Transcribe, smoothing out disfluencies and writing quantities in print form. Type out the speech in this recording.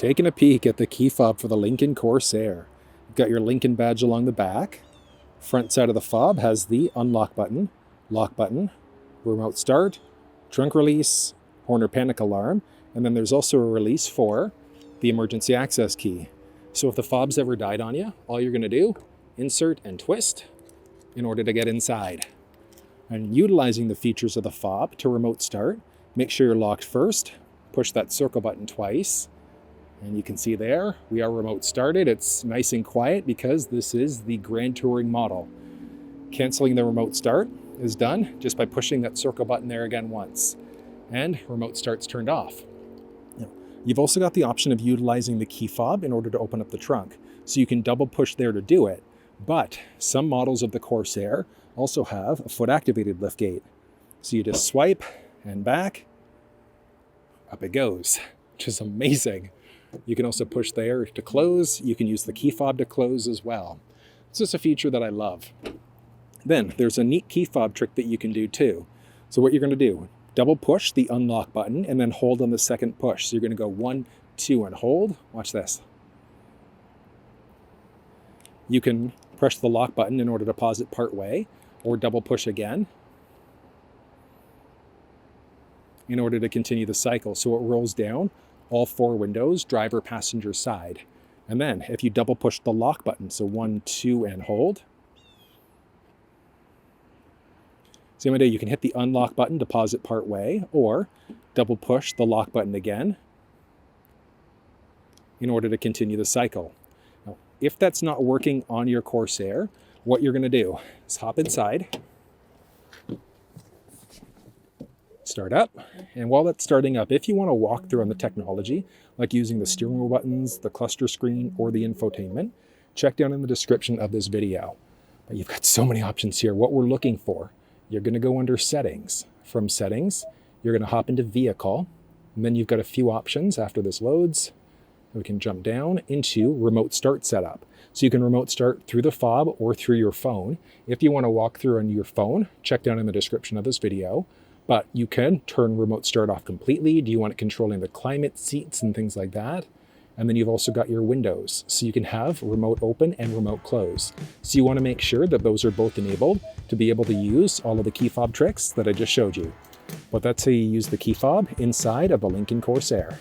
Taking a peek at the key fob for the Lincoln Corsair. You've got your Lincoln badge along the back. Front side of the fob has the unlock button, lock button, remote start, trunk release, horn or panic alarm, and then there's also a release for the emergency access key. So if the fob's ever died on you, all you're going to do, insert and twist in order to get inside. And utilizing the features of the fob to remote start, make sure you're locked first, push that circle button twice, and you can see there, we are remote started. It's nice and quiet because this is the Grand Touring model. Canceling the remote start is done just by pushing that circle button there again once. And remote start's turned off. You've also got the option of utilizing the key fob in order to open up the trunk. So you can double push there to do it. But some models of the Corsair also have a foot activated liftgate. So you just swipe and back, up it goes, which is amazing. You can also push there to close. You can use the key fob to close as well. It's just a feature that I love. Then there's a neat key fob trick that you can do too. So what you're going to do, double push the unlock button and then hold on the second push. So you're going to go 1, 2 and hold. Watch this. You can press the lock button in order to pause it part way, or double push again in order to continue the cycle. So it rolls down all 4 windows, driver, passenger side. And then if you double push the lock button, so 1, 2 and hold. Same idea, you can hit the unlock button to pause it part way, or double push the lock button again in order to continue the cycle. Now, if that's not working on your Corsair, what you're going to do is hop inside, start up, and while that's starting up, if you want to walk through on the technology, like using the steering wheel buttons, the cluster screen, or the infotainment, check down in the description of this video. But you've got so many options here. What we're looking for, you're going to go under settings. From settings, you're going to hop into vehicle, and then you've got a few options after this loads. We can jump down into remote start setup. So you can remote start through the fob or through your phone. If you want to walk through on your phone, check down in the description of this video. But you can turn remote start off completely. Do you want it controlling the climate, seats, and things like that? And then you've also got your windows. So you can have remote open and remote close. So you want to make sure that those are both enabled to be able to use all of the key fob tricks that I just showed you. But that's how you use the key fob inside of the Lincoln Corsair.